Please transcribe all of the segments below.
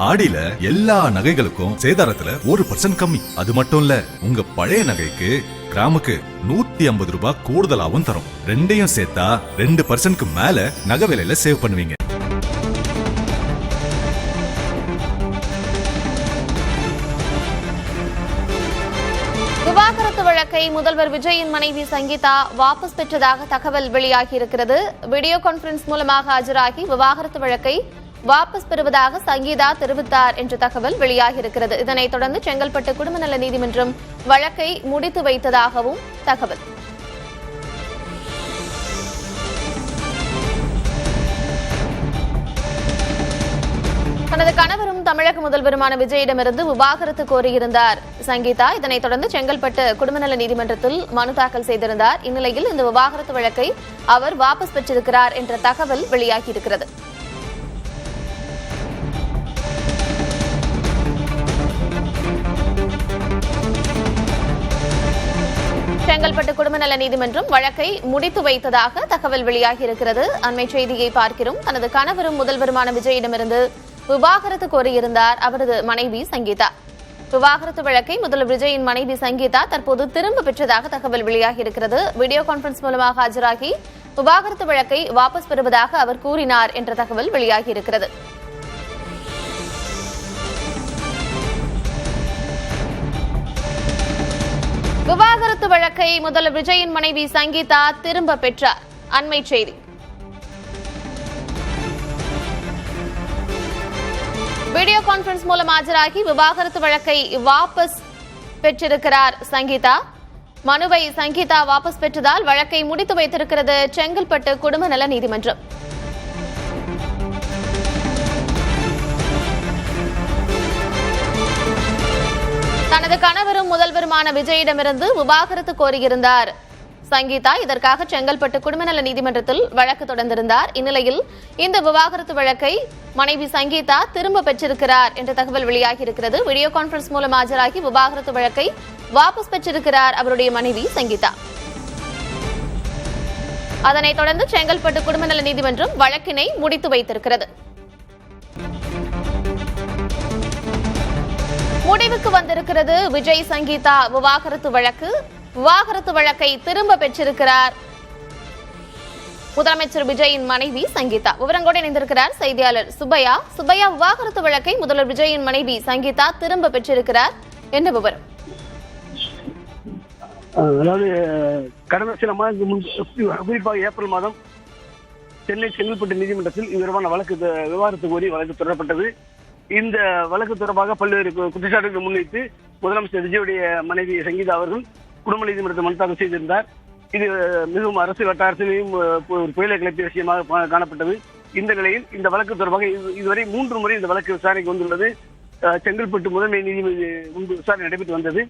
ஆடியில எல்லா நகைகளுக்கும் சேதாரத்துல 1% கம்மி. அது மட்டும் இல்ல, உங்க பழைய நகைக்கு கிராமுக்கு 150 ரூபாய் கூடுதலாவும் தரும். ரெண்டையும் சேர்த்தா 2% மேல நகை விலையில சேவ் பண்ணுவீங்க. விவாகரத்து வழக்கை முதல்வர் விஜயின் மனைவி சங்கீதா வாபஸ் பெற்றதாக தகவல் வெளியாகியிருக்கிறது. வீடியோ கான்பரன்ஸ் மூலமாக ஆஜராகி விவாகரத்து வழக்கை வாபஸ் பெறுவதாக சங்கீதா தெரிவித்தார் என்ற தகவல் வெளியாகியிருக்கிறது. இதனைத் தொடர்ந்து செங்கல்பட்டு குடும்ப நல நீதிமன்றம் வழக்கை முடித்து வைத்ததாகவும் தகவல். தனது கணவரும் தமிழக முதல்வருமான விஜயிடமிருந்து விவாகரத்து கோரியிருந்தார் சங்கீதா. இதனைத் தொடர்ந்து செங்கல்பட்டு குடும்ப நல நீதிமன்றத்தில் மனு தாக்கல் செய்திருந்தார். இந்நிலையில் இந்த விவாகரத்து வழக்கை அவர் வாபஸ் பெற்றிருக்கிறார் என்ற தகவல் வெளியாகியிருக்கிறது. செங்கல்பட்டு குடும்ப நல நீதிமன்றம் வழக்கை முடித்து வைத்ததாக தகவல் வெளியாகியிருக்கிறது. அண்மை செய்தியை பார்க்கிறோம். தனது கணவரும் முதல்வருமான விஜயிடமிருந்து விவாகரத்து கோரியிருந்தார் அவரது மனைவி சங்கீதா. விவாகரத்து வழக்கை முதல்வர் விஜயின் மனைவி சங்கீதா தற்போது திரும்ப பெற்றதாக தகவல் வெளியாகியிருக்கிறது. வீடியோ கான்பரன்ஸ் மூலமாக ஆஜராகி விவாகரத்து வழக்கை வாபஸ் பெறுவதாக அவர் கூறினார் என்ற தகவல் வெளியாகியிருக்கிறது. விவாகரத்து வழக்கை முதல்வர் விஜயின் மனைவி சங்கீதா திரும்ப பெற்றார். அண்மை செய்தி. வீடியோ கான்பரன்ஸ் மூலம் ஆஜராகி விவாகரத்து வழக்கை வாபஸ் பெற்றிருக்கிறார் சங்கீதா. மனுவை சங்கீதா வாபஸ் பெற்றதால் வழக்கை முடித்து வைத்திருக்கிறது செங்கல்பட்டு குடும்ப நல நீதிமன்றம். தனது கணவரும் முதல்வருமான விஜயிடமிருந்து விவாகரத்து கோரியிருந்தார் சங்கீதா. இதற்காக செங்கல்பட்டு குடும்ப நல நீதிமன்றத்தில் வழக்கு தொடர்ந்திருந்தார். இந்நிலையில் இந்த விவாகரத்து வழக்கை மனைவி சங்கீதா திரும்ப பெற்றிருக்கிறார் என்ற தகவல் வெளியாகியிருக்கிறது. வீடியோ கான்பரன்ஸ் மூலம் ஆஜராகி விவாகரத்து வழக்கை வாபஸ் பெற்றிருக்கிறார் அவருடைய மனைவி சங்கீதா. அதனைத் தொடர்ந்து செங்கல்பட்டு குடும்ப நல நீதிமன்றம் வழக்கினை முடித்து வைத்திருக்கிறது. முடிவுக்கு வந்திருக்கிறது விஜய் சங்கீதா விவாகரத்து வழக்கு. விவாகரத்து வழக்கை திரும்ப பெற்றிருக்கிறார் முதலமைச்சர் விஜயின் மனைவி சங்கீதா. விவரங்களோடு இணைந்திருக்கிறார் செய்தியாளர் சுப்பையா. சுப்பையா, விவாகரத்து வழக்கை முதல்வர் விஜயின் மனைவி சங்கீதா திரும்ப பெற்றிருக்கிறார், என்ன விவரம்? அதாவது கடந்த சில மாதங்களுக்கு முன், குறிப்பாக ஏப்ரல் மாதம் சென்னை செங்கல்பட்டு நீதிமன்றத்தில் விவரமான விவாகரத்து கோரி வழக்கு தொடரப்பட்டது. இந்த வழக்கு தொடர்பாக பல்வேறு குற்றச்சாட்டுகளை முன்வைத்து முதலமைச்சர் விஜயுடைய மனைவி சங்கீதா அவர்கள் குடும்ப நீதிமன்றத்தை மனு தாக்கல் செய்திருந்தார். இது மிகவும் அரசு வட்டாரத்திலேயும் ஒரு புயலை கிளப்பிய விஷயமாக காணப்பட்டது. இந்த நிலையில் இந்த வழக்கு தொடர்பாக இதுவரை 3 முறை இந்த வழக்கு விசாரணைக்கு வந்துள்ளது. செங்கல்பட்டு முதன்மை நீதிபதி முன்பு விசாரணை நடைபெற்று வந்தது.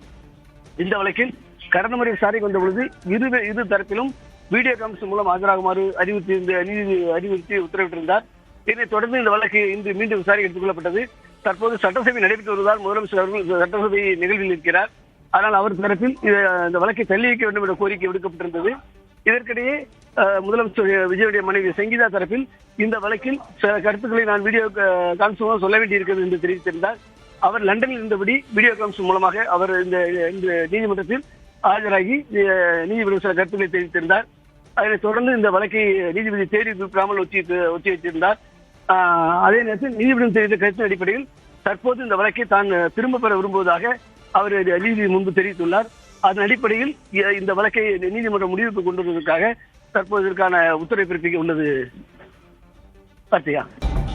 இந்த வழக்கில் கடந்த முறை விசாரணைக்கு வந்த பொழுது இரு தரப்பிலும் வீடியோ கான்பரன்ஸ் மூலம் ஆஜராகுமாறு அறிவுறுத்தி உத்தரவிட்டிருந்தார். இதனைத் தொடர்ந்து இந்த வழக்கு இன்று மீண்டும் விசாரணை எடுத்துக் கொள்ளப்பட்டது. தற்போது சட்டசபை நடைபெற்று வருவதால் முதலமைச்சர் அவர்கள் சட்டசபை நிகழ்வில் இருக்கிறார். ஆனால் அவர் தரப்பில் இந்த வழக்கை தள்ளி வைக்க வேண்டும் என்ற கோரிக்கை விடுக்கப்பட்டிருந்தது. இதற்கிடையே முதலமைச்சர் விஜயுடைய மனைவி சங்கீதா தரப்பில் இந்த வழக்கில் சில கருத்துக்களை நான் வீடியோ கான்பரன்ஸ் மூலம் சொல்ல வேண்டியிருக்கிறது என்று தெரிவித்திருந்தார். அவர் லண்டனில் இருந்தபடி வீடியோ கான்பரன்ஸ் மூலமாக அவர் இந்த நீதிமன்றத்தில் ஆஜராகி நீதிபதி சில கருத்துக்களை தெரிவித்திருந்தார். அதனைத் தொடர்ந்து இந்த வழக்கை நீதிபதி தேடி குறிப்பிடாமல் ஒத்தி வைத்திருந்தார். அதே நேரத்தில் நீதிபதி தெரிவித்த கருத்தின் அடிப்படையில் தற்போது இந்த வழக்கை தான் திரும்ப பெற விரும்புவதாக அவர் நீதிபதி முன்பு தெரிவித்துள்ளார். அதன் அடிப்படையில் இந்த வழக்கை நீதிமன்றம் முடிவுக்கு கொண்டு வருவதற்காக தற்போது இதற்கான உத்தரவை பிறப்பிக்க உள்ளது. பார்த்தியா,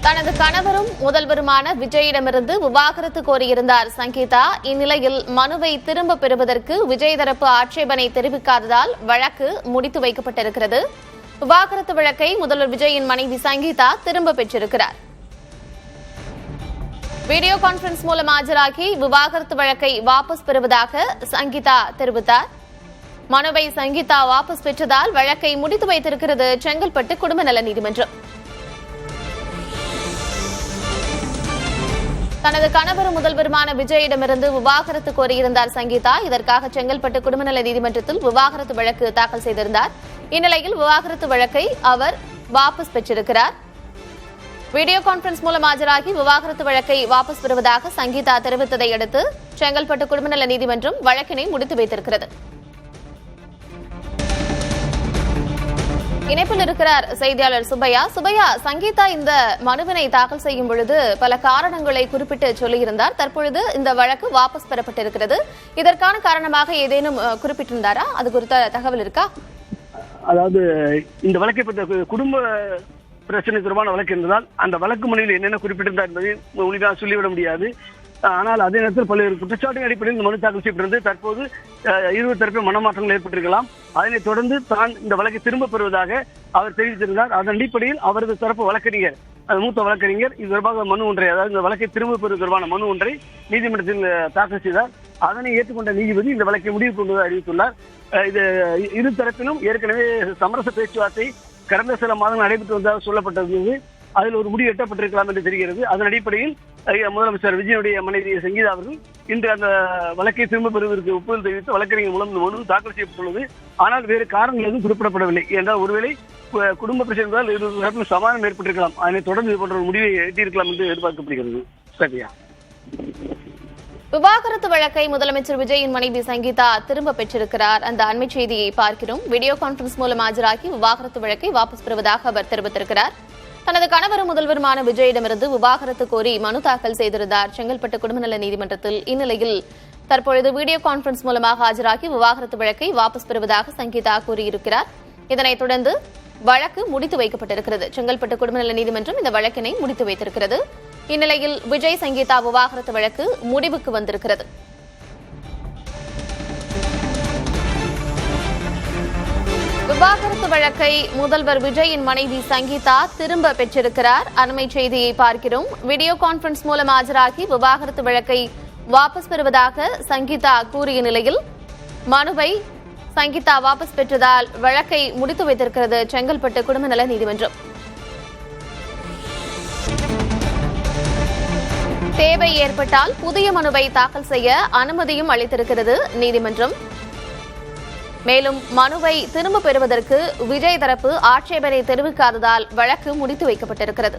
தனது கணவரும் முதல்வருமான விஜயிடமிருந்து விவாகரத்து கோரியிருந்தார் சங்கீதா. இந்நிலையில் மனுவை திரும்ப பெறுவதற்கு விஜய் தரப்பு ஆட்சேபனை தெரிவிக்காததால் வழக்கு முடித்து வைக்கப்பட்டிருக்கிறது. விவாகரத்து வழக்கை முதல்வர் விஜயின் மனைவி சங்கீதா திரும்ப பெற்றிருக்கிறார். வீடியோ கான்பரன்ஸ் மூலம் ஆஜராகி விவாகரத்து வழக்கை வாபஸ் பெறுவதாக சங்கீதா தெரிவித்தார். மனுவை சங்கீதா வாபஸ் பெற்றதால் வழக்கை முடித்து வைத்திருக்கிறது செங்கல்பட்டு குடும்ப நல நீதிமன்றம். தனது கணவரும் முதல்வருமான விஜயிடமிருந்து விவாகரத்து கோரியிருந்தார் சங்கீதா. இதற்காக செங்கல்பட்டு குடும்ப நல நீதிமன்றத்தில் விவாகரத்து வழக்கு தாக்கல் செய்திருந்தார். இந்நிலையில் விவாகரத்து வழக்கை அவர் வாபஸ் பெற்றிருக்கிறார். வீடியோ கான்பரன்ஸ் மூலம் ஆஜராகி விவாகரத்து வழக்கை வாபஸ் பெறுவதாக சங்கீதா தெரிவித்ததை அடுத்து செங்கல்பட்டு குடும்ப நல நீதிமன்றம் வழக்கினை முடித்து வைத்திருக்கிறது. இணைப்பில் இருக்கிறார் செய்தியாளர் சுப்பையா. சுப்பையா, சங்கீதா இந்த மனுவினை தாக்கல் செய்யும் பொழுது பல காரணங்களை குறிப்பிட்டு சொல்லியிருந்தார். தற்பொழுது இந்த வழக்கு வாபஸ் பெறப்பட்டிருக்கிறது. இதற்கான காரணமாக ஏதேனும் குறிப்பிட்டிருந்தாரா? அது குறித்த தகவல் இருக்கா? அதாவது இந்த வழக்கை பற்றி குடும்ப பிரச்சனை தொடர்பான வழக்கு இருந்ததால் அந்த வழக்கு மனுவில் என்னென்ன குறிப்பிட்டிருந்தார் என்பதை உறுதியாக சொல்லிவிட முடியாது. ஆனால் அதே நேரத்தில் பல்வேறு குற்றச்சாட்டின் அடிப்படையில் இந்த மனு தாக்கல் செய்யப்பட்டிருந்தது. தற்போது இருவர் தரப்பில் மனமாற்றங்கள் ஏற்பட்டிருக்கலாம். அதனைத் தொடர்ந்து தான் இந்த வழக்கை திரும்பப் பெறுவதாக அவர் தெரிவித்திருந்தார். அதன் அடிப்படையில் அவரது தரப்பு வழக்கறிஞர், மூத்த வழக்கறிஞர் இது தொடர்பாக மனு ஒன்றை, அதாவது இந்த வழக்கை திரும்பப் பெறுவது தொடர்பான மனு ஒன்றை நீதிமன்றத்தில் தாக்கல் செய்தார். அதனை ஏற்றுக்கொண்ட நீதிபதி இந்த வழக்கை முடிவு கொண்டு அறிவித்துள்ளார். இது இரு தரப்பிலும் ஏற்கனவே சமரச பேச்சுவார்த்தை கடந்த சில மாதங்கள் நடைபெற்று வந்ததாக சொல்லப்பட்டது. அதில் ஒரு முடிவு எட்டப்பட்டிருக்கலாம் என்று தெரிகிறது. அதன் அடிப்படையில் முதலமைச்சர் விஜயனுடைய மனைவி சங்கீதா அவர்கள் இன்று அந்த வழக்கை திரும்ப பெறுவதற்கு ஒப்புதல் தெரிவித்து வழக்கறிஞர் மூலம் இந்த மனு தாக்கல் செய்யப்பட்டுள்ளது. ஆனால் வேறு காரணங்கள் எதுவும் குறிப்பிடப்படவில்லை. என்றால் ஒருவேளை குடும்ப பிரச்சனைகளால் இரு தரப்பிலும் சமாதானம் ஏற்பட்டிருக்கலாம். அதனைத் தொடர்ந்து இது போன்ற ஒரு முடிவை எட்டியிருக்கலாம் என்று எதிர்பார்க்கப்படுகிறது. சரியா? விவாகரத்து வழக்கை முதலமைச்சர் விஜயின் மனைவி சங்கீதா திரும்ப பெற்றிருக்கிறார். அந்த அண்மை செய்தியை பார்க்கிறோம். வீடியோ கான்பரன்ஸ் மூலம் ஆஜராகி விவாகரத்து வழக்கை வாபஸ் பெறுவதாக அவர் தெரிவித்திருக்கிறார். தனது கணவரும் முதல்வருமான விஜயிடமிருந்து விவாகரத்து கோரி மனு தாக்கல் செய்திருந்தார் செங்கல்பட்டு குடும்ப நல நீதிமன்றத்தில். இந்நிலையில் தற்பொழுது வீடியோ கான்பரன்ஸ் மூலமாக ஆஜராகி விவாகரத்து வழக்கை வாபஸ் பெறுவதாக சங்கீதா கூறியிருக்கிறார். இதனைத் தொடர்ந்து வழக்கு முடித்து வைக்கப்பட்டிருக்கிறது. செங்கல்பட்டு குடும்ப நல நீதிமன்றம் இந்த வழக்கினை முடித்து வைத்திருக்கிறது. இந்நிலையில் விஜய் சங்கீதா விவாகரத்து வழக்கு முடிவுக்கு வந்திருக்கிறது. விவாகரத்து வழக்கை முதல்வர் விஜயின் மனைவி சங்கீதா திரும்ப பெற்றிருக்கிறார். அண்மை செய்தியை பார்க்கிறோம். வீடியோ கான்பரன்ஸ் மூலம் ஆஜராகி விவாகரத்து வழக்கை வாபஸ் பெறுவதாக சங்கீதா கூறிய நிலையில் மனுவை சங்கீதா வாபஸ் பெற்றதால் வழக்கை முடித்து வைத்திருக்கிறது செங்கல்பட்டு குடும்ப நல நீதிமன்றம். தேவை ஏற்பட்டால் புதிய மனுவை தாக்கல் செய்ய அனுமதியும் அளித்திருக்கிறது நீதிமன்றம். மேலும் மனுவை திரும்ப பெறுவதற்கு விஜய் தரப்பு ஆட்சேபனை தெரிவிக்காததால் வழக்கு முடித்து வைக்கப்பட்டிருக்கிறது.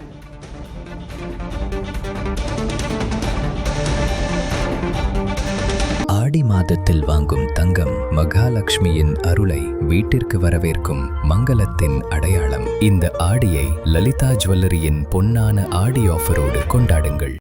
ஆடி மாதத்தில் வாங்கும் தங்கம் மகாலட்சுமியின் அருளை வீட்டிற்கு வரவேற்கும் மங்களத்தின் அடையாளம். இந்த ஆடியை லலிதா ஜுவல்லரியின் பொன்னான ஆடி ஆஃபரோடு கொண்டாடுங்கள்.